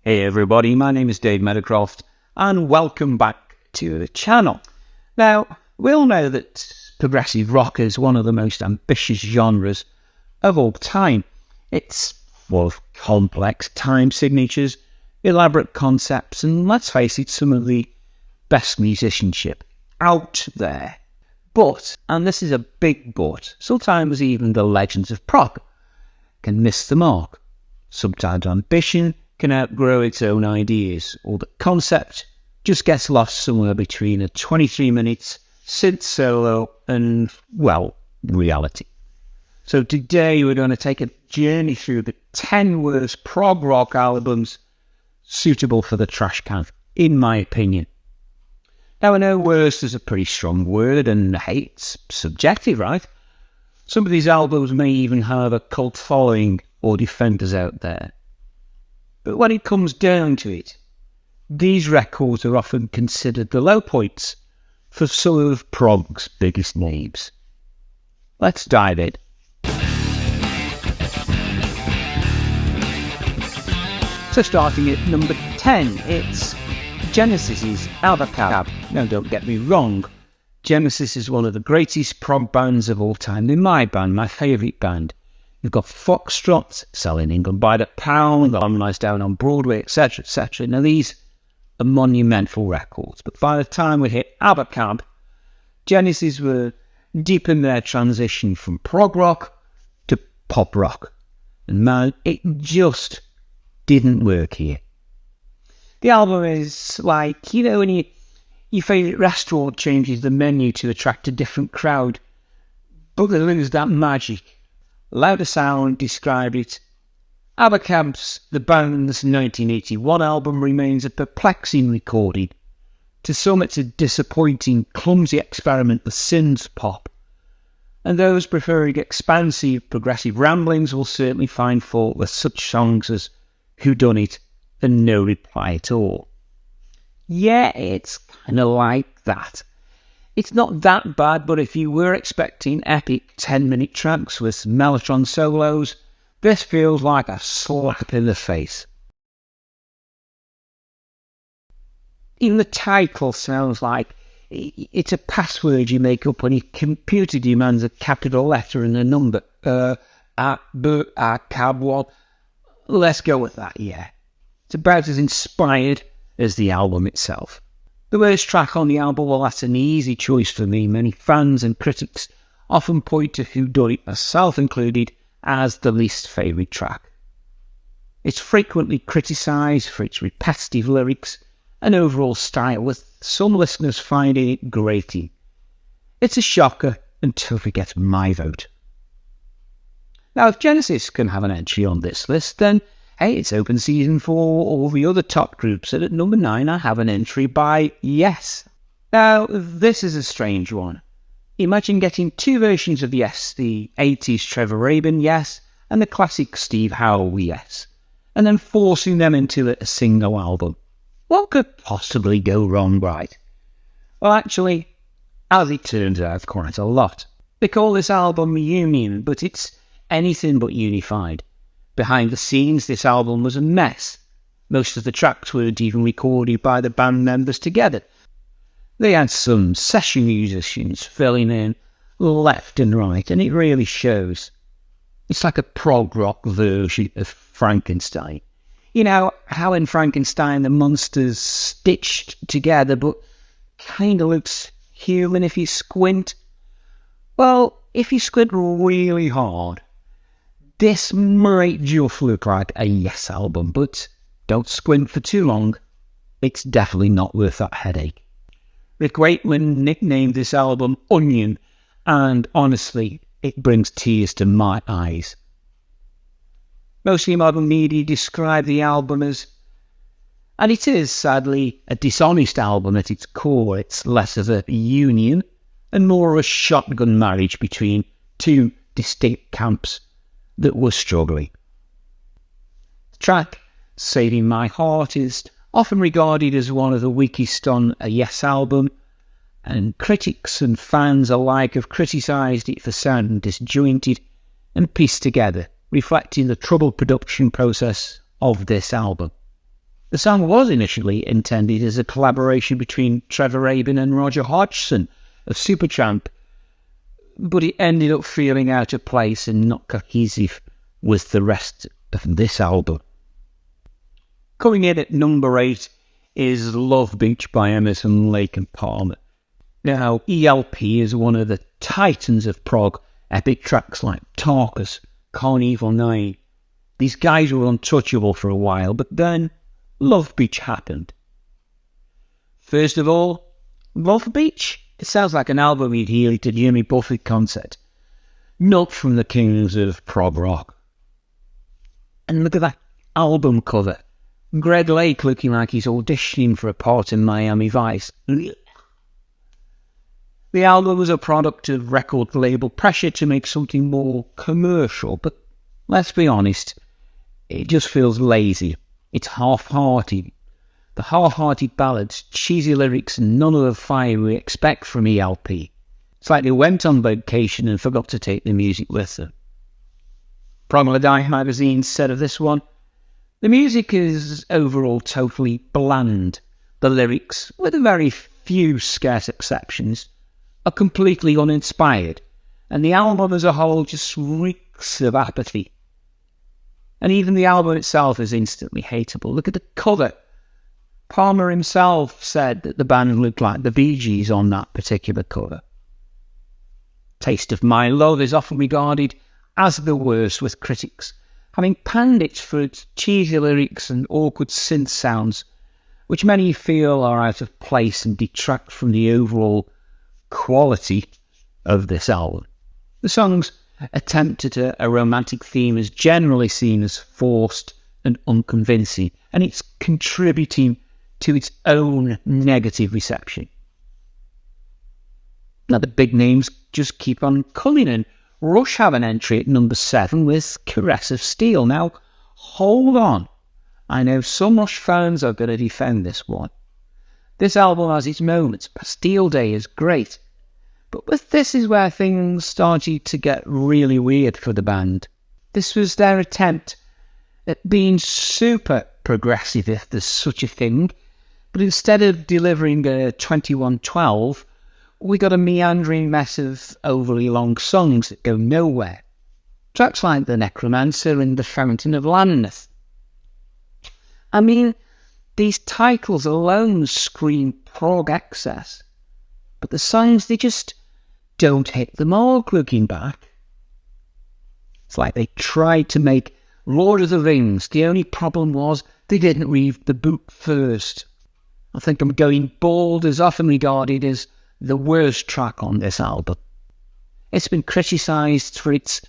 Hey everybody, my name is Dave Meadowcroft and welcome back to the channel. Now, we all know that progressive rock is one of the most ambitious genres of all time. It's full of complex time signatures, elaborate concepts, and let's face it, some of the best musicianship out there. But, and this is a big but, sometimes even the legends of prog can miss the mark. Sometimes ambition can outgrow its own ideas, or the concept just gets lost somewhere between a 23 minutes synth solo and, well, reality. So today we're going to take a journey through the 10 worst prog rock albums suitable for the trash can, in my opinion. Now I know worst is a pretty strong word, and hey, it's subjective, right? Some of these albums may even have a cult following or defenders out there. But when it comes down to it, these records are often considered the low points for some of prog's biggest names. Let's dive in. So starting at number 10, it's Genesis's Albacab. Now don't get me wrong, Genesis is one of the greatest prog bands of all time. They're my band, my favourite band. You've got Foxtrot, selling England by the pound, Harmonised down on Broadway, etc., etc. Now these are monumental records, but by the time we hit Albacab, Genesis were deep in their transition from prog rock to pop rock. And man, it just didn't work here. The album is like, you know, when your favourite restaurant changes the menu to attract a different crowd, but there's that magic. Louder Sound described it. Albacab's, the band's 1981 album, remains a perplexing recording. To some it's a disappointing, clumsy experiment with synth pop, and those preferring expansive, progressive ramblings will certainly find fault with such songs as Whodunit and No Reply at All. Yeah, it's kind of like that. It's not that bad, but if you were expecting epic 10-minute tracks with mellotron solos, this feels like a slap in the face. Even the title sounds like it's a password you make up when your computer demands a capital letter and a number. Cab. Let's go with that, yeah. It's about as inspired as the album itself. The worst track on the album, well, that's an easy choice for me. Many fans and critics often point to Whodunit, myself included, as the least favourite track. It's frequently criticised for its repetitive lyrics and overall style, with some listeners finding it grating. It's a shocker and totally gets my vote. Now, if Genesis can have an entry on this list, then hey, it's open season for all the other top groups, and at number 9 I have an entry by Yes. Now, this is a strange one. Imagine getting two versions of Yes, the 80s Trevor Rabin Yes, and the classic Steve Howe Yes, and then forcing them into a single album. What could possibly go wrong, right? Well, actually, as it turns out, quite a lot. They call this album Union, but it's anything but unified. Behind the scenes, this album was a mess. Most of the tracks weren't even recorded by the band members together. They had some session musicians filling in left and right, and it really shows. It's like a prog rock version of Frankenstein. You know how in Frankenstein the monster's stitched together but kind of looks human if you squint? Well, if you squint really hard, this might just look like a Yes album, but don't squint for too long. It's definitely not worth that headache. Rick Wakeman nicknamed this album Onion, and honestly, it brings tears to my eyes. Mostly modern media describe the album as, and it is sadly, a dishonest album at its core. It's less of a union and more of a shotgun marriage between two distinct camps that were struggling. The track, Saving My Heart, is often regarded as one of the weakest on a Yes album, and critics and fans alike have criticised it for sounding disjointed and pieced together, reflecting the troubled production process of this album. The song was initially intended as a collaboration between Trevor Rabin and Roger Hodgson of Supertramp, but it ended up feeling out of place and not cohesive with the rest of this album. Coming in at number 8 is Love Beach by Emerson, Lake and Palmer. Now, ELP is one of the titans of prog, epic tracks like Talkers, Carnival 9. These guys were untouchable for a while, but then Love Beach happened. First of all, Love Beach? It sounds like an album you'd hear at a Jimmy Buffett concert. Not from the kings of prog rock. And look at that album cover. Greg Lake looking like he's auditioning for a part in Miami Vice. The album was a product of record label pressure to make something more commercial, but let's be honest, it just feels lazy. It's half-hearted. The half-hearted ballads, cheesy lyrics, and none of the fire we expect from ELP. It's like they went on vacation and forgot to take the music with them. Prog magazine said of this one, the music is overall totally bland. The lyrics, with a very few scarce exceptions, are completely uninspired, and the album as a whole just reeks of apathy. And even the album itself is instantly hateable. Look at the cover. Palmer himself said that the band looked like the Bee Gees on that particular cover. Taste of My Love is often regarded as the worst with critics, having panned it for its cheesy lyrics and awkward synth sounds, which many feel are out of place and detract from the overall quality of this album. The song's attempt at a romantic theme is generally seen as forced and unconvincing, and it's contributing to its own negative reception. Now the big names just keep on coming, and Rush have an entry at number 7 with Caress of Steel. Now, hold on. I know some Rush fans are going to defend this one. This album has its moments. Bastille Day is great. But with this is where things started to get really weird for the band. This was their attempt at being super progressive, if there's such a thing. But instead of delivering a 2112, we got a meandering mess of overly long songs that go nowhere. Tracks like The Necromancer and The Fountain of Lanneth. I mean, these titles alone scream prog excess, but the songs, they just don't hit the mark looking back. It's like they tried to make Lord of the Rings. The only problem was they didn't read the book first. I think I'm going bald is often regarded as the worst track on this album. It's been criticised for its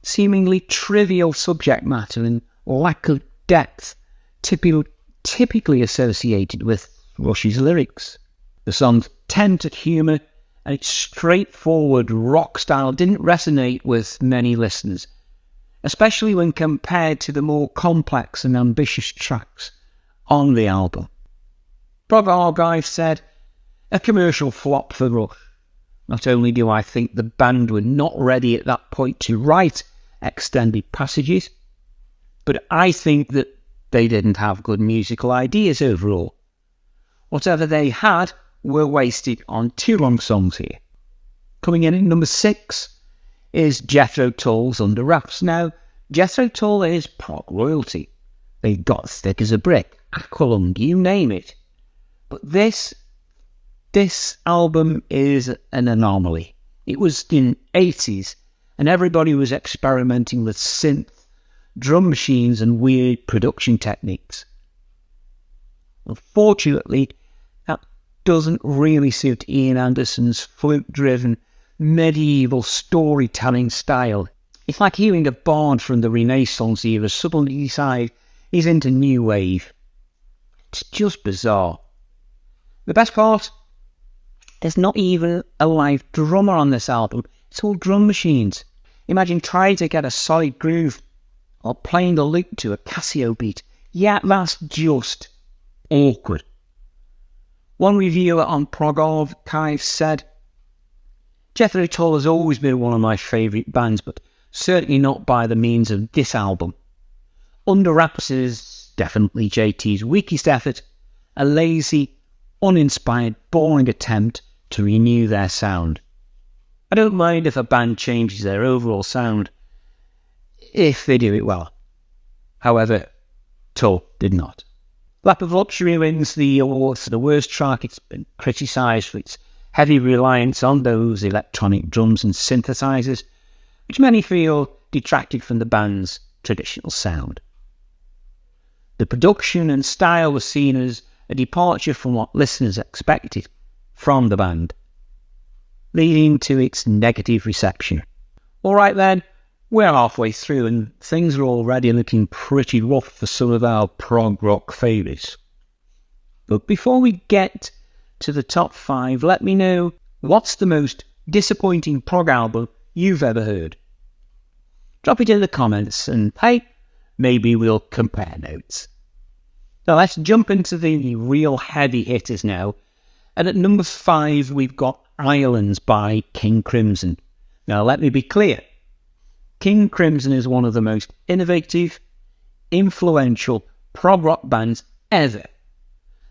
seemingly trivial subject matter and lack of depth typically associated with Rush's lyrics. The song's attempt at humour and its straightforward rock style didn't resonate with many listeners, especially when compared to the more complex and ambitious tracks on the album. PROG Albums said, a commercial flop for Rush. Not only do I think the band were not ready at that point to write extended passages, but I think that they didn't have good musical ideas overall. Whatever they had were wasted on 2 long songs here. Coming in at number 6 is Jethro Tull's Under Wraps. Now, Jethro Tull is prog royalty. They got thick as a brick, Aqualung, you name it. But this album is an anomaly. It was in the 80s, and everybody was experimenting with synth, drum machines, and weird production techniques. Unfortunately, that doesn't really suit Ian Anderson's flute-driven, medieval storytelling style. It's like hearing a bard from the Renaissance era suddenly decide he's into new wave. It's just bizarre. The best part? There's not even a live drummer on this album. It's all drum machines. Imagine trying to get a solid groove or playing the loop to a Casio beat. Yeah, that's just awkward. One reviewer on PROG Albums said, Jethro Tull has always been one of my favourite bands, but certainly not by the means of this album. Under Wraps is definitely JT's weakest effort, a lazy, uninspired, boring attempt to renew their sound. I don't mind if a band changes their overall sound, if they do it well. However, Tour did not. Lap of Luxury wins the award for the worst track. It's been criticised for its heavy reliance on those electronic drums and synthesizers, which many feel detracted from the band's traditional sound. The production and style was seen as a departure from what listeners expected from the band, leading to its negative reception. Alright then, we're halfway through and things are already looking pretty rough for some of our prog rock favourites. But before we get to the top 5, let me know what's the most disappointing prog album you've ever heard. Drop it in the comments and hey, maybe we'll compare notes. Now let's jump into the real heavy hitters now. And at number 5 we've got Islands by King Crimson. Now let me be clear. King Crimson is one of the most innovative, influential prog rock bands ever.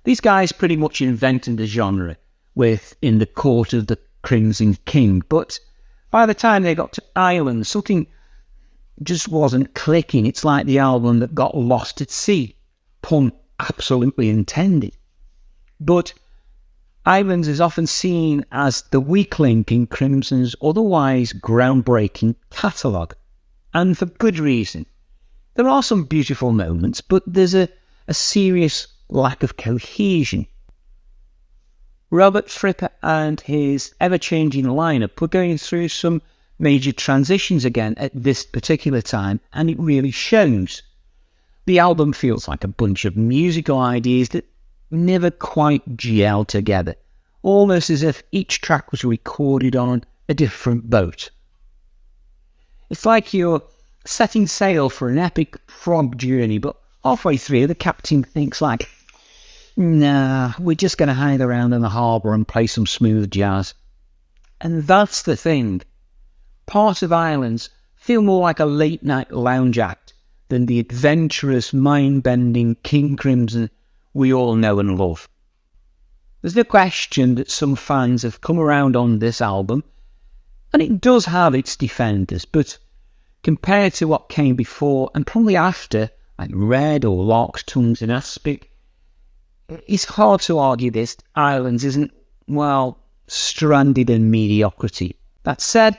These guys pretty much invented the genre with In the Court of the Crimson King, but by the time they got to Islands, something just wasn't clicking. It's like the album that got lost at sea. Pun absolutely intended. But Islands is often seen as the weak link in Crimson's otherwise groundbreaking catalogue. And for good reason. There are some beautiful moments, but there's a serious lack of cohesion. Robert Fripp and his ever-changing lineup were going through some major transitions again at this particular time, and it really shows. The album feels like a bunch of musical ideas that never quite gel together, almost as if each track was recorded on a different boat. It's like you're setting sail for an epic prog journey, but halfway through the captain thinks like, nah, we're just going to hang around in the harbour and play some smooth jazz. And that's the thing. Parts of Islands feel more like a late-night lounge act than the adventurous, mind-bending King Crimson we all know and love. There's no question that some fans have come around on this album, and it does have its defenders, but compared to what came before and probably after, like Red or Lark's Tongues and Aspic, it's hard to argue this Islands isn't, well, stranded in mediocrity. That said,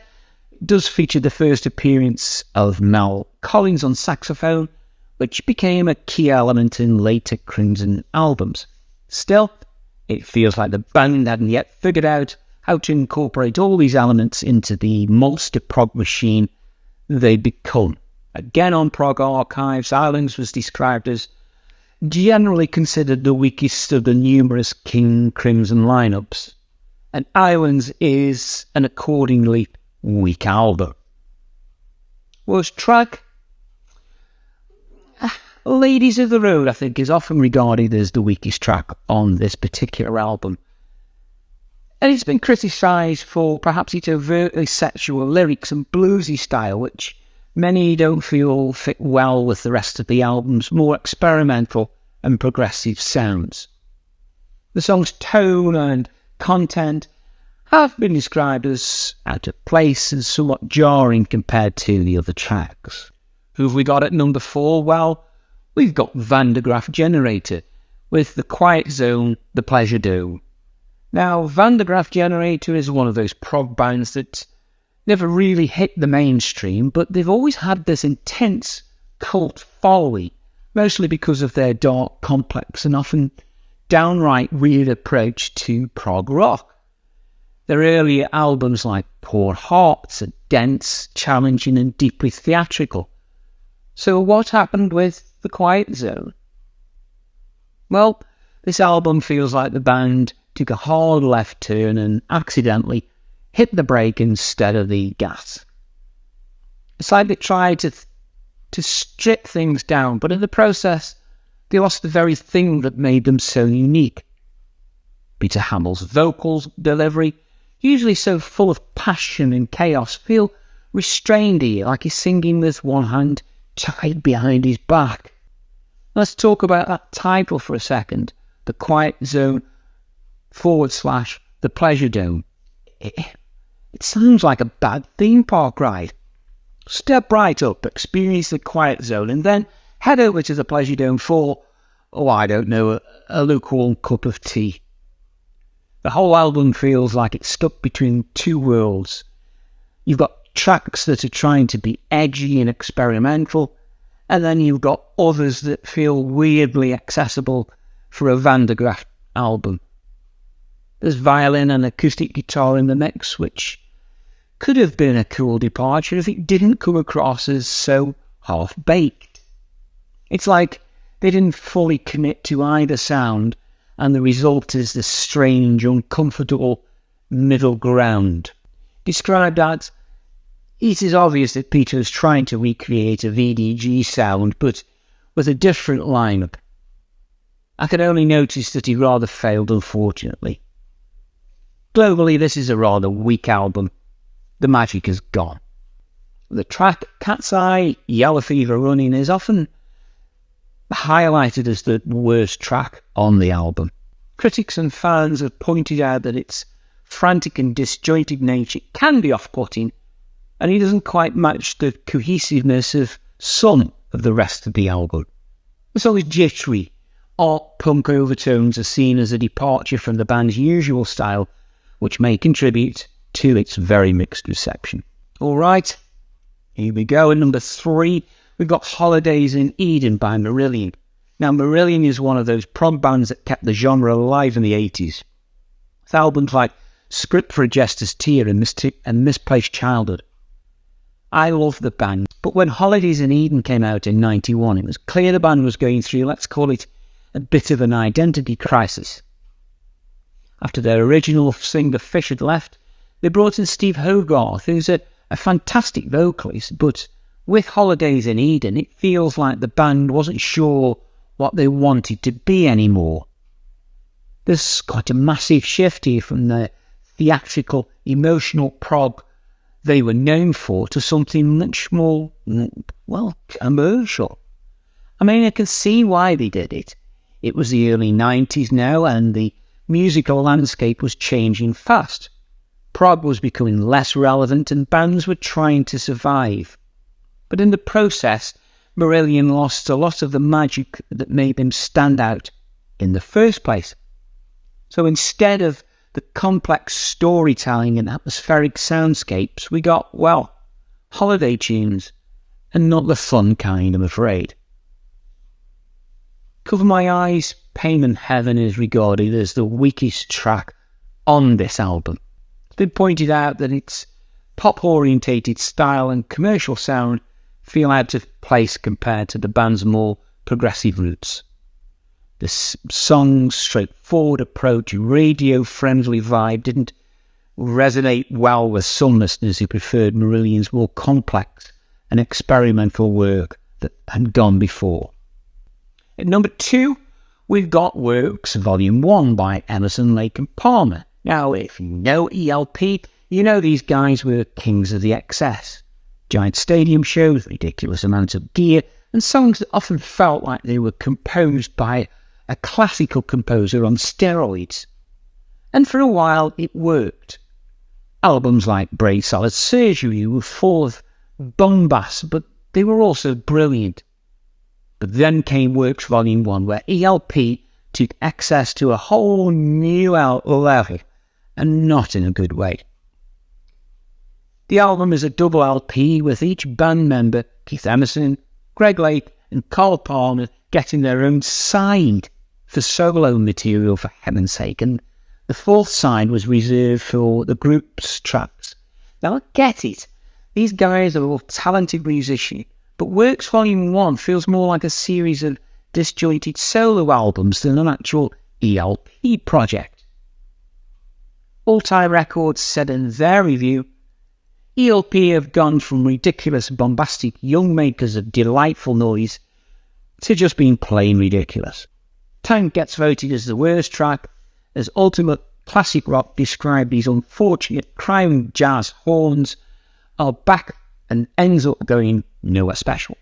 it does feature the first appearance of Mel Collins on saxophone, which became a key element in later Crimson albums. Still, it feels like the band hadn't yet figured out how to incorporate all these elements into the monster prog machine they become. Again on Prog Archives, Islands was described as generally considered the weakest of the numerous King Crimson lineups, and Islands is an accordingly weak album. Worst track? Ladies of the Road, I think, is often regarded as the weakest track on this particular album. And it's been criticised for perhaps its overtly sexual lyrics and bluesy style, which many don't feel fit well with the rest of the album's more experimental and progressive sounds. The song's tone and content have been described as out of place and somewhat jarring compared to the other tracks. Who have we got at number 4? Well, we've got Van de Graaff Generator with The Quiet Zone, The Pleasure Dome. Now, Van de Graaff Generator is one of those prog bands that never really hit the mainstream, but they've always had this intense cult following, mostly because of their dark, complex and often downright weird approach to prog rock. Their earlier albums like Poor Hearts are dense, challenging and deeply theatrical. So what happened with The Quiet Zone? Well, this album feels like the band took a hard left turn and accidentally hit the brake instead of the gas. It's like they tried to strip things down, but in the process, they lost the very thing that made them so unique. Peter Hamill's vocals delivery, usually so full of passion and chaos, feel restrained here, like he's singing with one hand tied behind his back. Let's talk about that title for a second. The Quiet Zone / The Pleasure Dome. It sounds like a bad theme park ride. Step right up, experience the Quiet Zone, and then head over to the Pleasure Dome for, a lukewarm cup of tea. The whole album feels like it's stuck between two worlds. You've got tracks that are trying to be edgy and experimental, and then you've got others that feel weirdly accessible for a Van de Graaff album. There's violin and acoustic guitar in the mix, which could have been a cool departure if it didn't come across as so half-baked. It's like they didn't fully commit to either sound, and the result is this strange, uncomfortable middle ground. Described as, it is obvious that Peter is trying to recreate a VDG sound, but with a different lineup. I could only notice that he rather failed, unfortunately. Globally, this is a rather weak album. The magic is gone. The track Cat's Eye, Yellow Fever Running is often highlighted as the worst track on the album. Critics and fans have pointed out that its frantic and disjointed nature can be off-putting, and it doesn't quite match the cohesiveness of some of the rest of the album. The song is jittery. Art punk overtones are seen as a departure from the band's usual style, which may contribute to its very mixed reception. Alright, here we go. At number 3, we've got Holidays in Eden by Marillion. Now, Marillion is one of those prog bands that kept the genre alive in the 80s. With albums like Script for a Jester's Tear and Misplaced Childhood. I love the band, but when Holidays in Eden came out in 91, it was clear the band was going through, let's call it, a bit of an identity crisis. After their original singer Fish had left, they brought in Steve Hogarth, who's a fantastic vocalist, but with Holidays in Eden, it feels like the band wasn't sure what they wanted to be anymore. There's quite a massive shift here from the theatrical, emotional prog they were known for to something much more, commercial. I mean, I can see why they did it. It was the early 90s now, and the musical landscape was changing fast. Prog was becoming less relevant, and bands were trying to survive. But in the process, Marillion lost a lot of the magic that made them stand out in the first place. So instead of the complex storytelling and atmospheric soundscapes, we got, holiday tunes, and not the fun kind, I'm afraid. Cover My Eyes, Pain and Heaven is regarded as the weakest track on this album. It's been pointed out that its pop-orientated style and commercial sound feel out of place compared to the band's more progressive roots. The song's straightforward approach, radio-friendly vibe didn't resonate well with some listeners who preferred Marillion's more complex and experimental work that had gone before. At number 2, we've got Works Volume 1 by Emerson, Lake and Palmer. Now, if you know ELP, you know these guys were kings of the excess. Giant stadium shows, ridiculous amounts of gear, and songs that often felt like they were composed by a classical composer on steroids. And for a while, it worked. Albums like Brave Solid Surgery were full of bombast, but they were also brilliant. But then came Works Volume 1, where ELP took excess to a whole new level, and not in a good way. The album is a double LP with each band member, Keith Emerson, Greg Lake and Carl Palmer, getting their own side for solo material, for heaven's sake, and the fourth side was reserved for the group's tracks. Now I get it, these guys are all talented musicians, but Works Volume 1 feels more like a series of disjointed solo albums than an actual ELP project. All Time Records said in their review, ELP have gone from ridiculous, bombastic young makers of delightful noise to just being plain ridiculous. Time gets voted as the worst track, as Ultimate Classic Rock described these unfortunate crying jazz horns are back and ends up going nowhere special.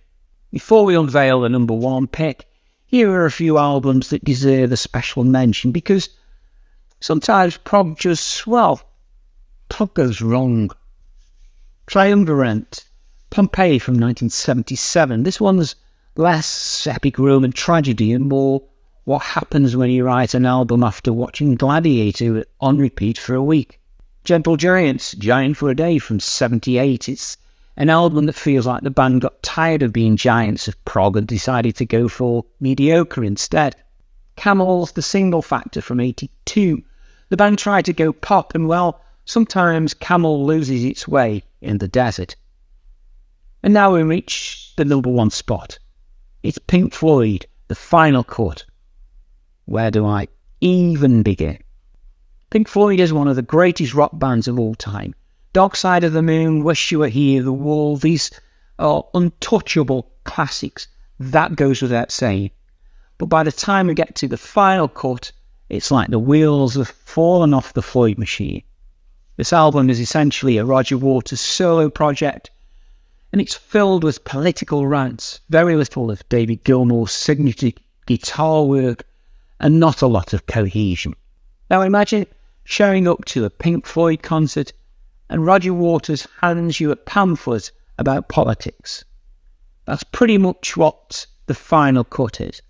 Before we unveil the number 1 pick, here are a few albums that deserve a special mention, because sometimes prog just, well, prog goes wrong. Triumvirate, Pompeii from 1977. This one's less epic Roman tragedy and more what happens when you write an album after watching Gladiator on repeat for a week. Gentle Giants, Giant for a Day from 78. It's an album that feels like the band got tired of being giants of prog and decided to go for mediocre instead. Camel's The Single Factor from 82. The band tried to go pop and, well, sometimes Camel loses its way in the desert. And now we reach the number one spot. It's Pink Floyd, The Final Cut. Where do I even begin? Pink Floyd is one of the greatest rock bands of all time. Dark Side of the Moon, Wish You Were Here, The Wall, these are untouchable classics. That goes without saying. But by the time we get to the final cut, it's like the wheels have fallen off the Floyd machine. This album is essentially a Roger Waters solo project, and it's filled with political rants, very little of David Gilmour's signature guitar work, and not a lot of cohesion. Now imagine showing up to a Pink Floyd concert and Roger Waters hands you a pamphlet about politics. That's pretty much what the final cut is.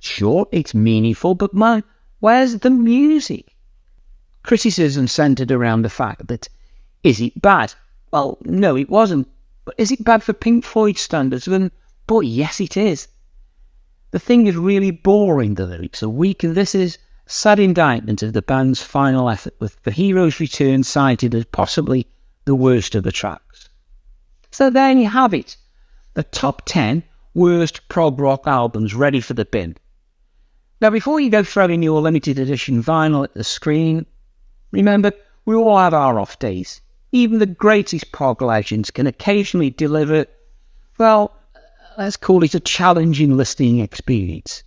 Sure, it's meaningful, but man, where's the music? Criticism centred around the fact that, is it bad? Well, no, it wasn't. But is it bad for Pink Floyd standards? But yes, it is. The thing is really boring, the lyrics are weak, and this is a sad indictment of the band's final effort, with The Hero's Return cited as possibly the worst of the tracks. So there you have it, the top 10 worst prog rock albums ready for the bin. Now before you go throwing your limited edition vinyl at the screen, remember, we all have our off days. Even the greatest prog legends can occasionally deliver, well, let's call it a challenging listening experience.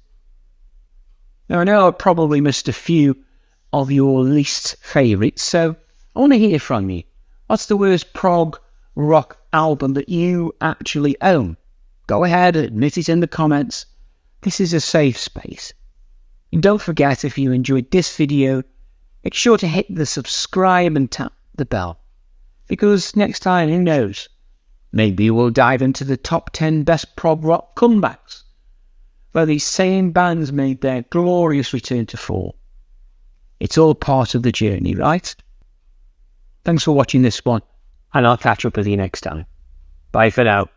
Now I know I probably missed a few of your least favourites, so I want to hear from you. What's the worst prog rock album that you actually own? Go ahead, admit it in the comments. This is a safe space. And don't forget, if you enjoyed this video, make sure to hit the subscribe and tap the bell. Because next time, who knows, maybe we'll dive into the top 10 best prog rock comebacks, where these same bands made their glorious return to form. It's all part of the journey, right? Thanks for watching this one, and I'll catch up with you next time. Bye for now.